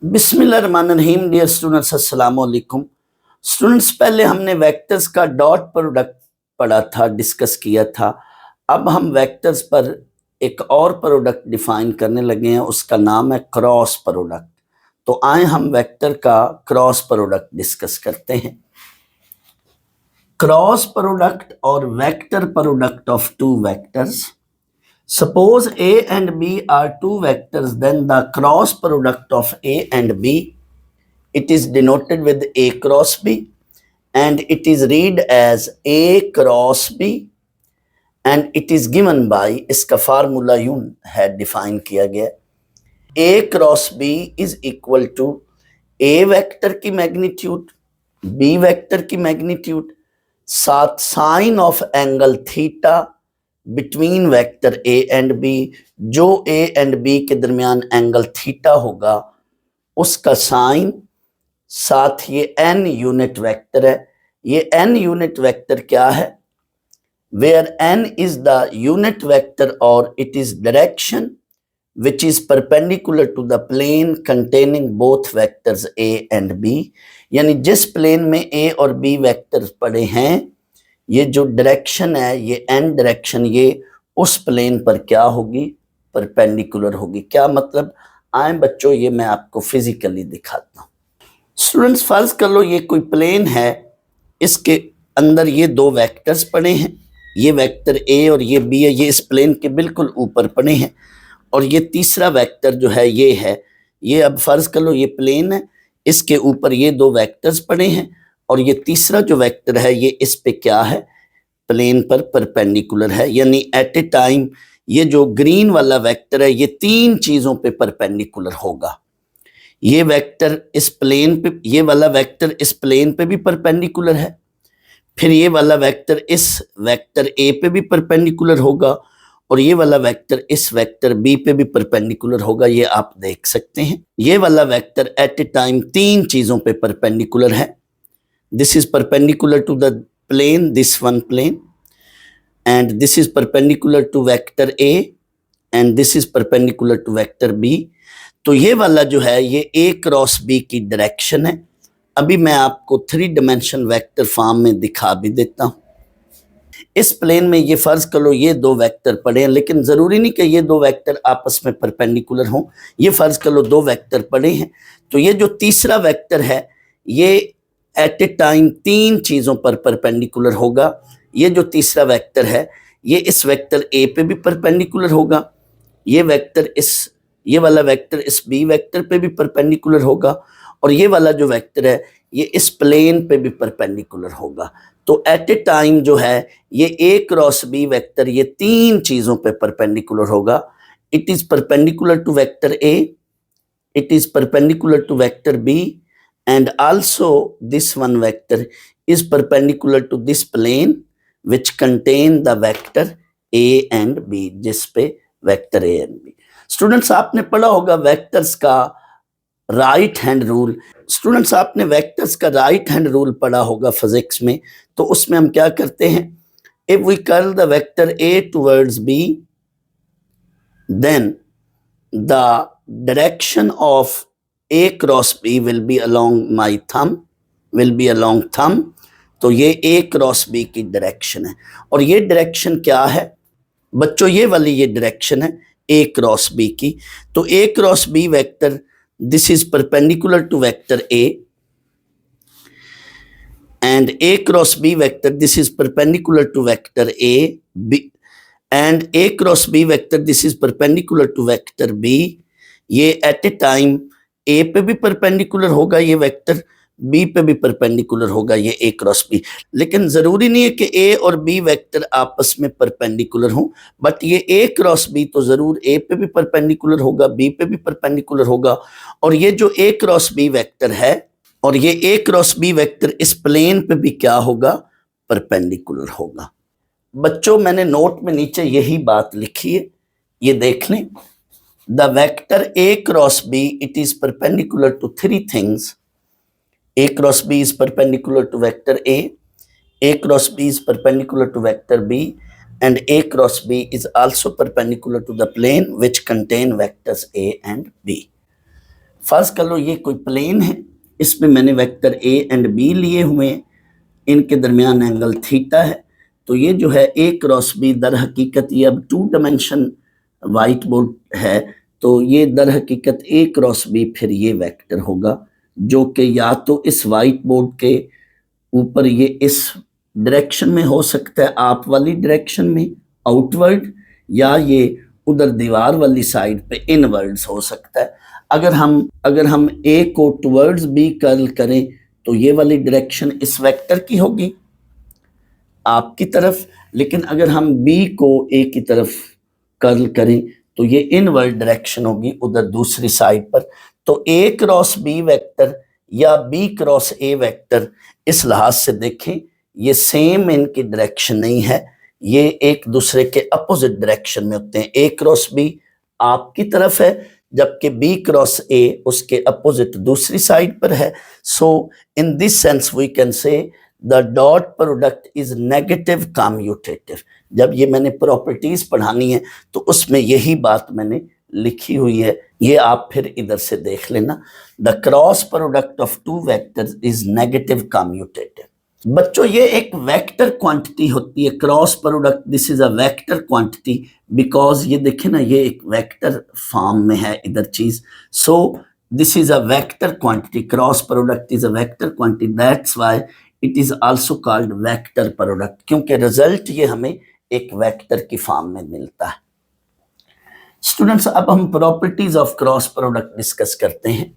बिस्मिल्लाहिर्रहमानिर्रहीम। Dear students, अस्सलाम वालेकुम। स्टूडेंट्स, पहले हमने वेक्टर्स का डॉट प्रोडक्ट पढ़ा था, डिस्कस किया था। अब हम वेक्टर्स पर एक और प्रोडक्ट डिफाइन करने लगे हैं, उसका नाम है क्रॉस प्रोडक्ट। तो आए हम वेक्टर का क्रॉस प्रोडक्ट डिस्कस करते हैं। क्रॉस प्रोडक्ट और vector product of two vectors. Suppose A and B are two vectors, then the cross product of A and B, it is denoted with A cross B, and it is read as A cross B, and it is given by, इसका formula यूं है define किया गया, A cross B is equal to A vector की magnitude, B vector की magnitude, साथ sine of angle theta between vector A and B, जो A and B के दरमियान एंगल थीटा होगा उसका साइन, साथ ये एन यूनिट वेक्टर है। ये एन यूनिट वेक्टर क्या है? Where N is the unit vector और it is direction which is perpendicular to the plane containing both vectors A and B. यानी जिस प्लेन में ए और बी वेक्टर्स पड़े हैं, ये जो डायरेक्शन है, ये एन डायरेक्शन, ये उस प्लेन पर क्या होगी? परपेंडिकुलर होगी। क्या मतलब? आए बच्चों, ये मैं आपको फिजिकली दिखाता हूँ। स्टूडेंट्स, फर्ज कर लो ये कोई प्लेन है, इसके अंदर ये दो वेक्टर्स पड़े हैं, ये वेक्टर ए और ये बी है, ये इस प्लेन के बिल्कुल ऊपर पड़े हैं, और ये तीसरा वेक्टर जो है ये है। ये अब फर्ज कर लो ये प्लेन है, इसके ऊपर ये दो वेक्टर्स पड़े हैं, और ये तीसरा जो वेक्टर है ये इस पे क्या है? प्लेन पर परपेंडिकुलर है। यानी एट ए टाइम ये जो ग्रीन वाला वेक्टर है ये तीन चीजों पे परपेंडिकुलर होगा। ये वेक्टर इस प्लेन पे, ये वाला वेक्टर इस प्लेन पे भी परपेंडिकुलर है, फिर ये वाला वेक्टर इस वेक्टर ए पे भी परपेंडिकुलर होगा, और ये वाला वेक्टर इस वेक्टर बी पे भी परपेंडिकुलर होगा। ये आप देख सकते हैं, ये वाला वेक्टर एट ए टाइम तीन चीजों पे परपेंडिकुलर है। This is perpendicular to the plane, this one plane, and this is perpendicular to vector A, and this is perpendicular to vector B. तो ये वाला जो है ये A क्रॉस B की डायरेक्शन है। अभी मैं आपको थ्री डायमेंशन वेक्टर फॉर्म में दिखा भी देता हूँ। इस प्लेन में ये फर्ज कर लो ये दो वेक्टर पड़े हैं, लेकिन जरूरी नहीं कि ये दो वेक्टर आपस में परपेंडिकुलर हों। ये फर्ज कर लो दो वेक्टर पड़े हैं, तो ये जो तीसरा वेक्टर है ये एट ए टाइम तीन चीजों पर परपेंडिकुलर होगा। ये जो तीसरा वेक्टर है ये इस वेक्टर ए पे भी परपेंडिकुलर होगा, ये वेक्टर ये वाला वेक्टर इस बी वेक्टर पे भी परपेंडिकुलर होगा, और ये वाला जो वेक्टर है ये इस प्लेन पे भी परपेंडिकुलर होगा। तो एट ए टाइम जो है ये ए क्रॉस बी वेक्टर ये तीन चीजों पे परपेंडिकुलर होगा। It is perpendicular to vector A, it is perpendicular to vector B, and also this one vector is perpendicular to this plane which contain the vector a and b, जिस पे vector a and b। Students, आपने पढ़ा होगा vectors का right hand rule. Students, आपने vectors का right hand rule पढ़ा होगा फिजिक्स में। तो उसमें हम क्या करते हैं? If we curl the vector a towards b, then the direction of A cross B will be along my thumb, will be along thumb। तो ये A क्रॉस B की डायरेक्शन है, और ये डायरेक्शन क्या है बच्चों? ये वाली ये डायरेक्शन है A क्रॉस B की। तो A cross B vector, this is perpendicular to vector A, and A cross B vector, this is perpendicular to vector A, B, and A cross B vector, this is perpendicular to vector B। ये at a time A पे भी perpendicular होगा ये vector, B पे भी perpendicular होगा ये ए cross B. लेकिन जरूरी नहीं है कि ए और बी वेक्टर आपस में परपेंडिकुलर हों, बट ये ए क्रॉस बी तो जरूर ए पे भी परपेंडिकुलर होगा, बी पे भी परपेंडिकुलर होगा। और ये जो ए क्रॉस बी वेक्टर है, और ये ए क्रॉस बी वेक्टर इस प्लेन पे भी क्या होगा? परपेंडिकुलर होगा। बच्चों, मैंने नोट में नीचे यही बात लिखी है, ये देख लें। The vector A cross B, it is perpendicular to three things. A cross B is perpendicular to vector A cross B is perpendicular to vector B, and A cross B is also perpendicular to the plane which contain vectors A and B. फर्ज कर लो ये कोई plane है, इसमें मैंने vector A and B लिए हुए हैं, इनके दरमियान एंगल थीटा है। तो ये जो है ए क्रॉस बी दर हकीकत ये अब 2 डायमेंशन वाइट बोर्ड है, तो ये दर हकीकत ए क्रॉस बी फिर ये वेक्टर होगा जो कि या तो इस वाइट बोर्ड के ऊपर ये इस डायरेक्शन में हो सकता है, आप वाली डायरेक्शन में आउटवर्ड, या ये उधर दीवार वाली साइड पे इनवर्ड्स हो सकता है। अगर हम ए को टुवर्ड्स बी कर्ल करें तो ये वाली डायरेक्शन इस वेक्टर की होगी आपकी तरफ, लेकिन अगर हम बी को ए की तरफ कर्ल करें तो ये इनवर्ड डायरेक्शन होगी उधर दूसरी साइड पर। तो ए क्रॉस बी वेक्टर या बी क्रॉस ए वेक्टर इस लिहाज से देखें ये सेम इनकी डायरेक्शन नहीं है, ये एक दूसरे के अपोजिट डायरेक्शन में होते हैं। ए क्रॉस बी आपकी तरफ है जबकि बी क्रॉस ए उसके अपोजिट दूसरी साइड पर है। So in this sense we can say the dot product is negative commutative. जब ये मैंने प्रॉपर्टीज पढ़ानी है तो उसमें यही बात मैंने लिखी हुई है, ये आप फिर इधर से देख लेना। The cross product of two vectors is negative commutative. बच्चों ये एक वेक्टर क्वांटिटी होती है, cross product this is a vector quantity because ये देखें ना ये एक वेक्टर फॉर्म में है इधर चीज। So this is a vector quantity, cross product is a vector quantity, that's why it is also called vector product, क्योंकि रिजल्ट ये हमें एक वेक्टर की फॉर्म में मिलता है। स्टूडेंट्स अब हम properties of cross product discuss करते हैं।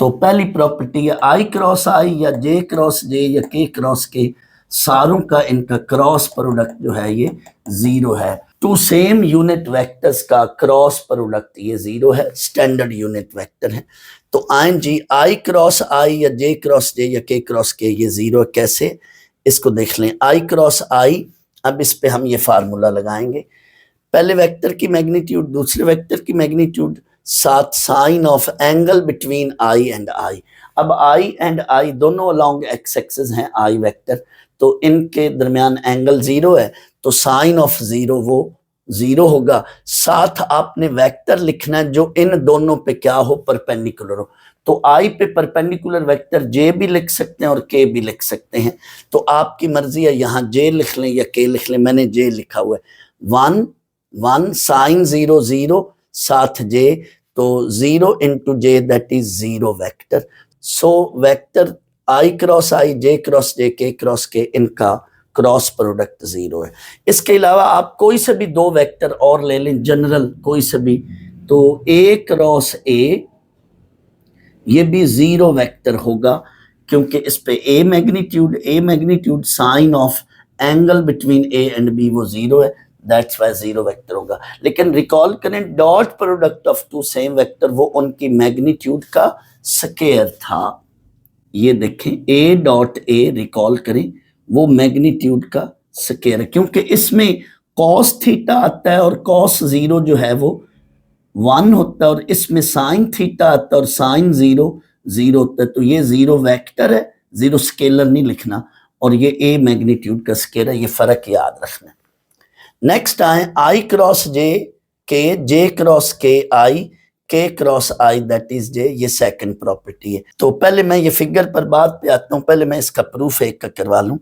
तो पहली प्रॉपर्टी है आई क्रॉस आई या जे क्रॉस जे या के क्रॉस के, सारों का इनका क्रॉस प्रोडक्ट जो है ये जीरो है। टू सेम यूनिट वेक्टर्स का क्रॉस प्रोडक्ट ये जीरो है, स्टैंडर्ड यूनिट वेक्टर है। तो आइन जी आई क्रॉस आई या जे क्रॉस जे या के क्रॉस के ये जीरो कैसे, इसको देख लें। आई क्रॉस आई, अब इस पे हम ये फार्मूला लगाएंगे, पहले वेक्टर की मैग्नीट्यूड दूसरे वेक्टर की मैग्नीट्यूड साथ sine of angle between I and i. अब आई एंड आई दोनों अलोंग एक्स एक्सिस हैं आई वेक्टर, तो इनके दरमियान एंगल जीरो है तो साइन ऑफ जीरो वो जीरो होगा। साथ आपने वेक्टर लिखना है जो इन दोनों पे क्या हो, परपेंडिकुलर हो। तो आई पे परपेंडिकुलर वेक्टर जे भी लिख सकते हैं और के भी लिख सकते हैं, तो आपकी मर्जी है यहाँ जे लिख लें या के लिख लें। मैंने जे लिखा हुआ है। 1 1 साइन जीरो जीरो साथ जे, तो 0 into J that is zero vector. So vector I cross I J cross J K cross के इनका क्रॉस प्रोडक्ट जीरो है। इसके अलावा आप कोई से भी दो वेक्टर और ले लें, जनरल कोई से भी, तो ए क्रॉस ए ये भी जीरो वेक्टर होगा क्योंकि इस पे A magnitude sine of angle between A and B वो जीरो है, दैट्स वाई जीरो वेक्टर होगा। लेकिन रिकॉल करें dot product of two same vector वो उनकी मैग्नीट्यूड का स्क्वायर था। ये देखें ए डॉट ए रिकॉल करें वो मैग्नीट्यूड का स्क्वायर है, क्योंकि इसमें कॉस थीटा आता है और कॉस जीरो जो है वो 1 होता है, और इसमें साइन थीटा आता है और साइन जीरो जीरो होता है। तो ये जीरो वेक्टर है, जीरो स्केलर नहीं लिखना, और ये ए मैग्नीट्यूड का स्क्वायर है, ये फर्क याद रखना। नेक्स्ट आए आई क्रॉस जे के, जे क्रॉस के आई, के क्रॉस आई दैट इज जे, ये सेकंड प्रॉपर्टी है। तो पहले मैं ये फिगर पर बात पे आता हूँ, पहले मैं इसका प्रूफ एक का करवा लूँ।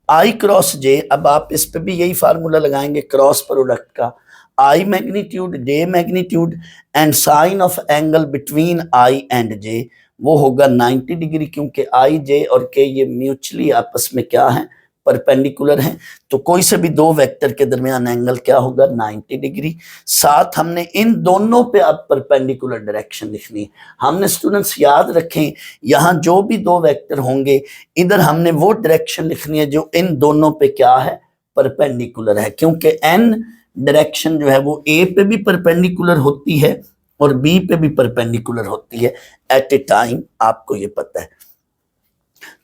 आई क्रॉस जे, अब आप इस पे भी यही फार्मूला लगाएंगे क्रॉस प्रोडक्ट का, I magnitude J magnitude and sine of angle between I and J वो होगा 90 डिग्री, क्योंकि आई जे और के ये म्यूचुअली आपस में क्या है, परपेंडिकुलर हैं। तो कोई से भी दो वेक्टर के दरमियान एंगल क्या होगा, 90 डिग्री। साथ हमने इन दोनों पे अब परपेंडिकुलर डायरेक्शन लिखनी है। हमने स्टूडेंट्स याद रखें यहाँ जो भी दो वेक्टर होंगे इधर हमने वो डायरेक्शन लिखनी है जो इन दोनों पे क्या है, परपेंडिकुलर है, क्योंकि एन डायरेक्शन जो है वो ए पे भी परपेंडिकुलर होती है और बी पे भी परपेंडिकुलर होती है एट ए टाइम, आपको ये पता है।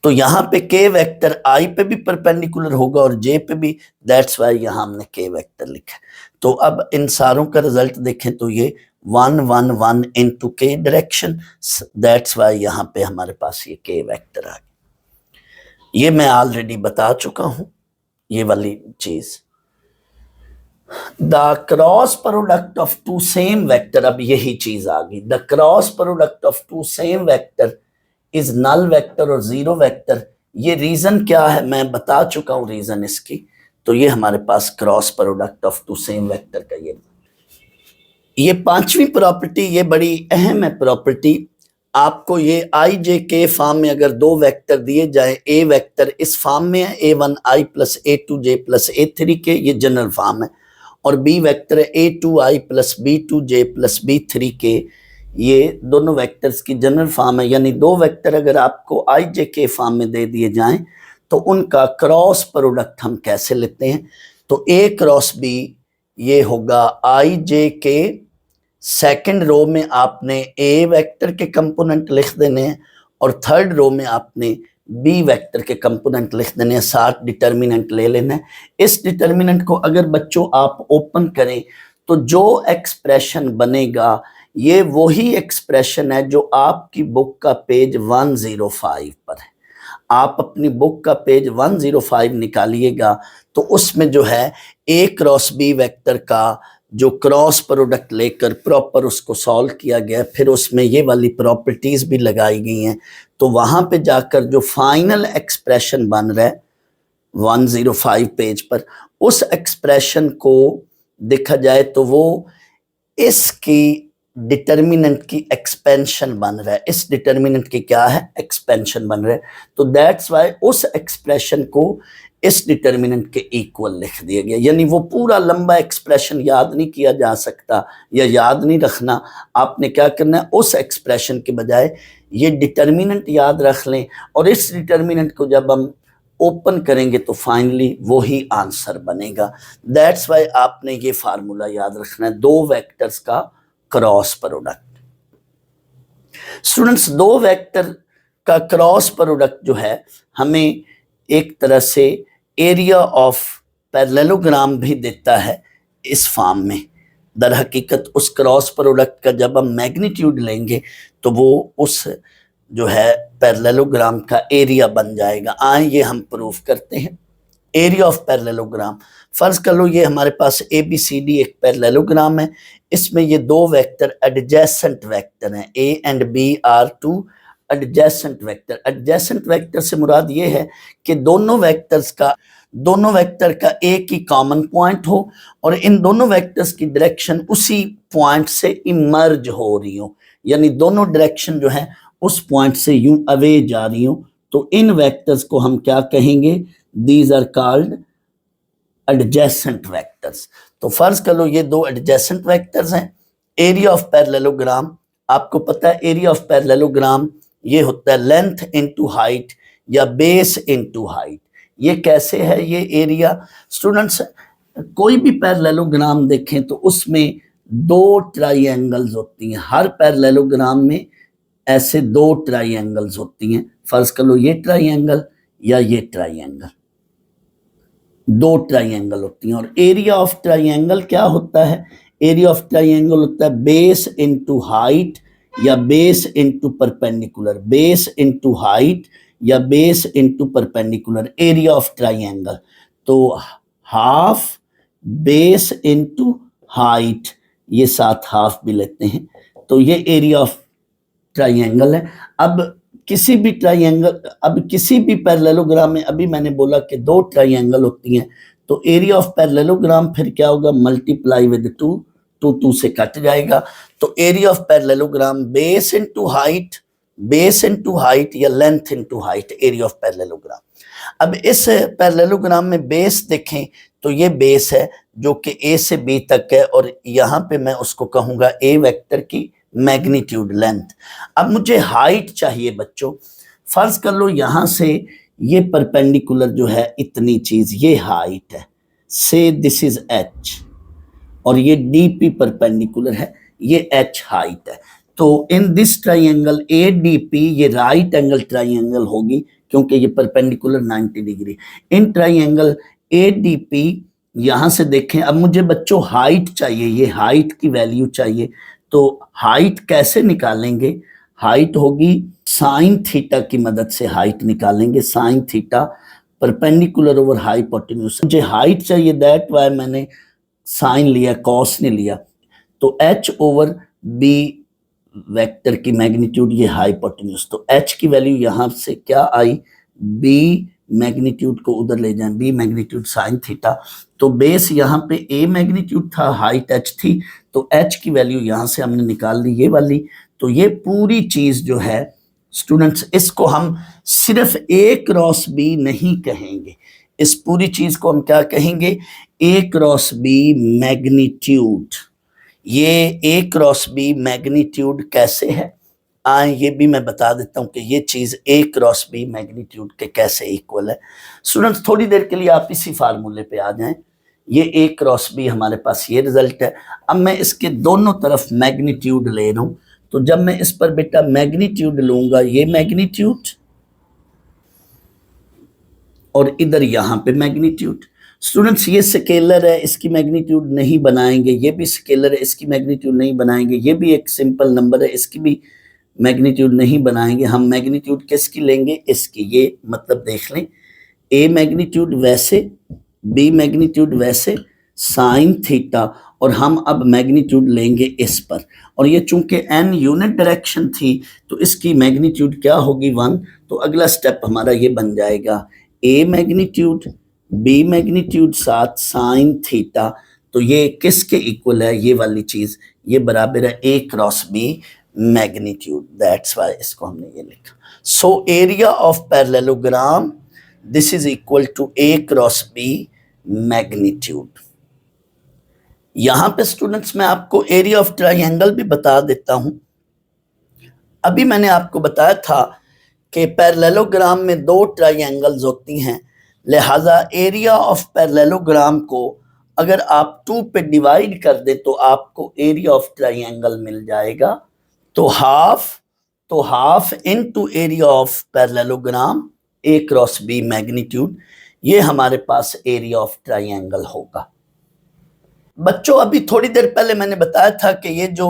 तो यहाँ पे के वेक्टर आई पे भी परपेंडिकुलर होगा और जे पे भी, दैट्स वाई यहाँ हमने के वेक्टर लिखा। तो अब इन सारों का रिजल्ट देखें तो ये 1 1 1 इनटू के डायरेक्शन, दैट्स वाई यहाँ पे हमारे पास ये के वेक्टर आ गया। ये मैं ऑलरेडी बता चुका हूँ ये वाली चीज। The cross product of two same vector, अब यही चीज आ गई, the cross product of two same vector is null vector और जीरो वेक्टर। ये रीजन क्या है मैं बता चुका हूं रीजन इसकी। तो ये हमारे पास cross product of two same vector का ये पांचवी प्रॉपर्टी, ये बड़ी अहम है प्रॉपर्टी। आपको ये आई जे के फॉर्म में अगर दो वेक्टर दिए जाए, ए वेक्टर इस फॉर्म में है A1i plus A2j plus A3k, ये जनरल फॉर्म है, और बी वेक्टर है A2i plus B2j plus B3k, ये दोनों वेक्टर्स की जनरल फॉर्म है। यानी दो वेक्टर अगर आपको आई जे के फॉर्म में दे दिए जाएं तो उनका क्रॉस प्रोडक्ट हम कैसे लेते हैं। तो A क्रॉस B ये होगा आई जे के, सेकंड रो में आपने ए वेक्टर के कंपोनेंट लिख देने हैं और थर्ड रो में आपने बी वेक्टर के कंपोनेंट लिख देने हैं, साथ डिटर्मिनेंट ले लेना है। इस डिटर्मिनेंट को अगर बच्चों आप ओपन करें तो जो एक्सप्रेशन बनेगा ये वही एक्सप्रेशन है जो आपकी बुक का पेज 105 पर है। आप अपनी बुक का पेज 105 निकालिएगा तो उसमें जो है ए क्रॉस बी वेक्टर का जो क्रॉस प्रोडक्ट लेकर प्रॉपर उसको सॉल्व किया गया, फिर उसमें ये वाली प्रॉपर्टीज भी लगाई गई हैं। तो वहां पे जाकर जो फाइनल एक्सप्रेशन बन रहा है 105 पेज पर, उस एक्सप्रेशन को देखा जाए तो वो इसकी डिटर्मिनेंट की एक्सपेंशन बन रहा है। इस डिटर्मिनेंट की क्या है, एक्सपेंशन बन रहा है। तो दैट्स वाई उस एक्सप्रेशन को इस डिटर्मिनेंट के इक्वल लिख दिया गया। यानी वो पूरा लंबा एक्सप्रेशन याद नहीं किया जा सकता या याद नहीं रखना। आपने क्या करना है, उस एक्सप्रेशन के बजाय ये डिटर्मिनेंट याद रख लें और इस डिटर्मिनेंट को जब हम ओपन करेंगे तो फाइनली वही आंसर बनेगा। दैट्स वाई आपने ये फार्मूला याद रखना है, दो वेक्टर्स का क्रॉस प्रोडक्ट। स्टूडेंट्स दो वेक्टर का क्रॉस प्रोडक्ट जो है हमें एक तरह से एरिया ऑफ पैरेललोग्राम भी देता है इस फॉर्म में। दर हकीकत उस क्रॉस प्रोडक्ट का जब हम मैग्नीट्यूड लेंगे तो वो उस जो है पैरेललोग्राम का एरिया बन जाएगा। आए ये हम प्रूफ करते हैं। एरिया ऑफ पैरेललोग्राम, फर्ज कर लो ये हमारे पास ABCD एक पैरेललोग्राम है, इसमें ये दो वेक्टर एडजेसेंट वेक्टर हैं, A and B are two adjacent vector. Adjacent vector से मुराद ये है कि दोनों वेक्टर का एक ही कॉमन पॉइंट हो और इन दोनों वेक्टर्स की डायरेक्शन उसी पॉइंट से इमर्ज हो रही हो, यानी दोनों डायरेक्शन जो है उस पॉइंट से यूं अवे जा रही हो। तो इन वेक्टर्स को हम क्या कहेंगे, these are called adjacent vectors. तो फर्ज कर लो ये दो एडजेसेंट वेक्टर्स हैं। एरिया ऑफ पैरेललोग्राम, आपको पता है एरिया ऑफ पैरेललोग्राम ये होता है लेंथ इनटू हाइट या बेस इनटू हाइट। ये कैसे है ये एरिया स्टूडेंट्स, कोई भी पैरेललोग्राम देखें तो उसमें दो ट्राइएंगल्स होती हैं। हर पैरेललोग्राम में ऐसे दो ट्राइएंगल्स होती हैं। फर्ज कर लो ये ट्राइएंगल या ये ट्राइएंगल, दो ट्राइएंगल होती हैं। और एरिया ऑफ ट्राइएंगल क्या होता है, एरिया ऑफ ट्राइएंगल होता है बेस इनटू हाइट या base into perpendicular, base into height या base into perpendicular, area of triangle. तो हाफ बेस इनटू हाइट, ये साथ हाफ भी लेते हैं, तो ये एरिया ऑफ ट्राइएंगल है। अब किसी भी पैरेललोग्राम में अभी मैंने बोला कि दो ट्राइएंगल होती हैं, तो एरिया ऑफ पैरेललोग्राम फिर क्या होगा, मल्टीप्लाई विद 2, 2 से कट जाएगा। तो area of parallelogram base into height या length into height, area of parallelogram. अब इस पैरेललोग्राम में बेस देखें तो ये बेस है जो कि A से B तक है और यहाँ पे मैं उसको कहूँगा A वेक्टर की मैग्नीट्यूड लेंथ। अब मुझे हाइट चाहिए बच्चों। फर्ज कर लो यहाँ से ये परपेंडिकुलर जो है इतनी चीज, ये हाइट है, से दिस इज H, और ये DP परपेंडिकुलर है, ये H हाइट है। तो इन दिस ट्राइएंगल ADP ये राइट एंगल ट्राइएंगल होगी क्योंकि ये परपेंडिकुलर 90 डिग्री। इन ट्राइएंगल ADP यहां से देखें। अब मुझे बच्चों हाइट चाहिए, ये हाइट की वैल्यू चाहिए। तो हाइट कैसे निकालेंगे, हाइट होगी साइन थीटा की मदद से हाइट निकालेंगे। Sine theta perpendicular over hypotenuse, मुझे हाइट चाहिए, दैट वाई मैंने साइन लिया, कॉस ने लिया, तो h ओवर b वेक्टर की मैग्नीट्यूड ये हाइपोटेन्यूज, तो h की वैल्यू यहां से क्या आई, b मैग्नीट्यूड को उधर ले जाएं, b मैग्नीट्यूड साइन थीटा, तो बेस यहाँ पे a मैग्नीट्यूड था, हाइट h थी, तो h की वैल्यू यहां से हमने निकाल ली ये वाली। तो ये पूरी चीज जो है स्टूडेंट्स, इसको हम सिर्फ a क्रॉस b नहीं कहेंगे, इस पूरी चीज को हम क्या कहेंगे, a क्रॉस b मैग्नीट्यूड। ये a क्रॉस b मैग्नीट्यूड कैसे है, आए ये भी मैं बता देता हूं कि ये चीज a क्रॉस b मैग्नीट्यूड के कैसे इक्वल है। स्टूडेंट्स थोड़ी देर के लिए आप इसी फार्मूले पे आ जाएं, ये a क्रॉस b हमारे पास ये रिजल्ट है। अब मैं इसके दोनों तरफ मैग्नीट्यूड ले रहा हूं, तो जब मैं इस पर बेटा मैग्नीट्यूड लूंगा, ये मैग्नीट्यूड और इधर यहां पे मैग्नीट्यूड, स्टूडेंट्स ये स्केलर है, इसकी मैग्नीट्यूड नहीं बनाएंगे, ये भी स्केलर है, इसकी मैग्नीट्यूड नहीं बनाएंगे, ये भी एक सिंपल नंबर है, इसकी भी मैग्नीट्यूड नहीं बनाएंगे। हम मैग्नीट्यूड किसकी लेंगे, इसकी। ये मतलब देख लें, a मैग्नीट्यूड वैसे, b मैग्नीट्यूड वैसे, साइन थीटा, और हम अब मैग्नीट्यूड लेंगे इस पर, और ये चूंकि n यूनिट डायरेक्शन थी तो इसकी मैग्नीट्यूड क्या होगी 1, तो अगला स्टेप हमारा ये बन जाएगा a मैग्नीट्यूड, b मैग्नीट्यूड साथ साइन थीटा, तो ये किसके इक्वल है, ये वाली चीज, ये बराबर है a cross b magnitude, that's why इसको हमने ये लिखा। So area of parallelogram this is equal to a cross b magnitude. यहां पे स्टूडेंट्स मैं आपको एरिया ऑफ ट्राइंगल भी बता देता हूं। अभी मैंने आपको बताया था कि पैरेललोग्राम में 2 ट्राइंगल्स होती हैं, लिहाजा एरिया ऑफ पैरेललोग्राम को अगर आप 2 पे डिवाइड कर दे तो आपको एरिया ऑफ ट्राइंगल मिल जाएगा। तो half into area of parallelogram a cross b magnitude, ये हमारे पास एरिया ऑफ ट्राइंगल होगा। बच्चों अभी थोड़ी देर पहले मैंने बताया था कि ये जो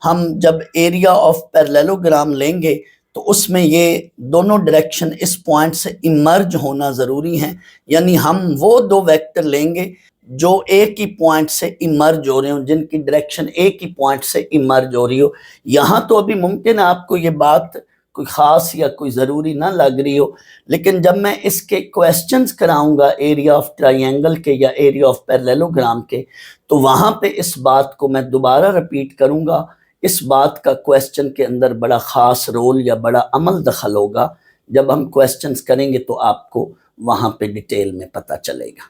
हम जब एरिया ऑफ पैरेललोग्राम लेंगे तो उसमें ये दोनों डायरेक्शन इस पॉइंट से इमर्ज होना जरूरी है, यानी हम वो 2 वेक्टर लेंगे जो एक ही पॉइंट से इमर्ज हो रहे हो, जिनकी डायरेक्शन एक ही पॉइंट से इमर्ज हो रही हो। यहाँ तो अभी मुमकिन है आपको ये बात कोई ख़ास या कोई ज़रूरी ना लग रही हो, लेकिन जब मैं इसके क्वेश्चंस कराऊंगा एरिया ऑफ ट्राइंगल के या एरिया ऑफ पैरेललोग्राम के, तो वहाँ पे इस बात को मैं दोबारा रिपीट करूँगा। इस बात का क्वेश्चन के अंदर बड़ा ख़ास रोल या बड़ा अमल दखल होगा। जब हम क्वेश्चंस करेंगे तो आपको वहाँ पे डिटेल में पता चलेगा।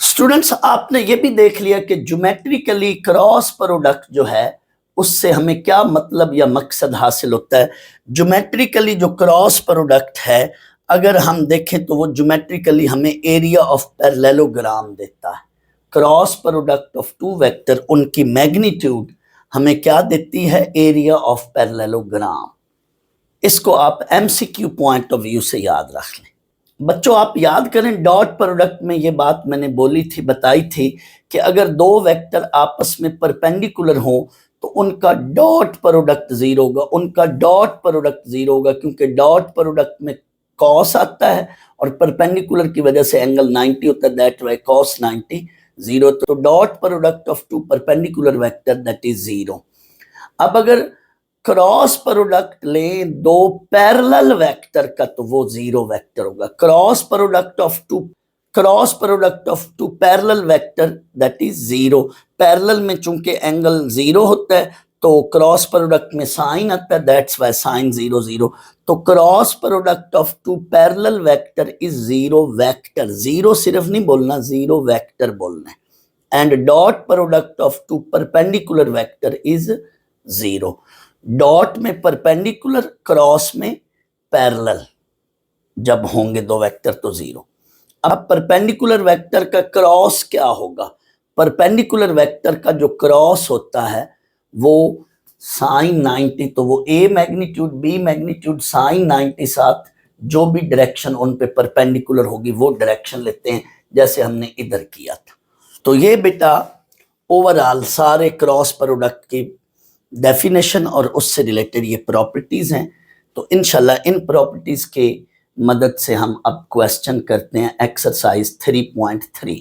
स्टूडेंट्स आपने ये भी देख लिया कि ज्योमेट्रिकली क्रॉस प्रोडक्ट जो है उससे हमें क्या मतलब या मकसद हासिल होता है। ज्योमेट्रिकली जो क्रॉस प्रोडक्ट है अगर हम देखें तो वो ज्योमेट्रिकली हमें एरिया ऑफ पैरेललोग्राम देता है। क्रॉस प्रोडक्ट ऑफ 2 वेक्टर, उनकी मैग्नीट्यूड हमें क्या देती है, एरिया ऑफ पैरेललोग्राम। इसको आप एमसीक्यू पॉइंट ऑफ व्यू से याद रख लें। बच्चों आप याद करें डॉट प्रोडक्ट में ये बात मैंने बोली थी, बताई थी कि अगर 2 वेक्टर आपस में परपेंडिकुलर हो तो उनका डॉट प्रोडक्ट 0 होगा, उनका डॉट प्रोडक्ट 0 होगा, क्योंकि डॉट प्रोडक्ट में कॉस आता है और परपेंडिकुलर की वजह से एंगल 90 होता है, दैट वाई कॉस 90 0, तो dot product of 2 perpendicular vector that is 0। अब अगर क्रॉस प्रोडक्ट लें 2 पैरेलल वेक्टर का तो वो 0 वेक्टर होगा। Cross product of 2 parallel vector that is 0। Parallel में चूंकि एंगल 0 होता है तो क्रॉस प्रोडक्ट में साइन आता है, दैट्स वाई साइन 0 0। तो cross product of 2 parallel vector is 0 vector. 0 सिर्फ नहीं बोलना, 0 वेक्टर बोलना है। And dot product of 2 perpendicular vector is 0। Dot में परपेंडिकुलर, क्रॉस में पैरेलल जब होंगे 2 वेक्टर तो 0। अब परपेंडिकुलर वेक्टर का क्रॉस क्या होगा, परपेंडिकुलर वेक्टर का जो क्रॉस होता है वो साइन 90, तो वो a magnitude b magnitude sine 90 साथ जो भी डायरेक्शन उन पे परपेंडिकुलर होगी वो डायरेक्शन लेते हैं, जैसे हमने इधर किया था। तो ये बेटा ओवरऑल सारे क्रॉस प्रोडक्ट की डेफिनेशन और उससे रिलेटेड ये प्रॉपर्टीज हैं। तो इंशाल्लाह इन प्रॉपर्टीज के मदद से हम अब क्वेश्चन करते हैं एक्सरसाइज 3.3।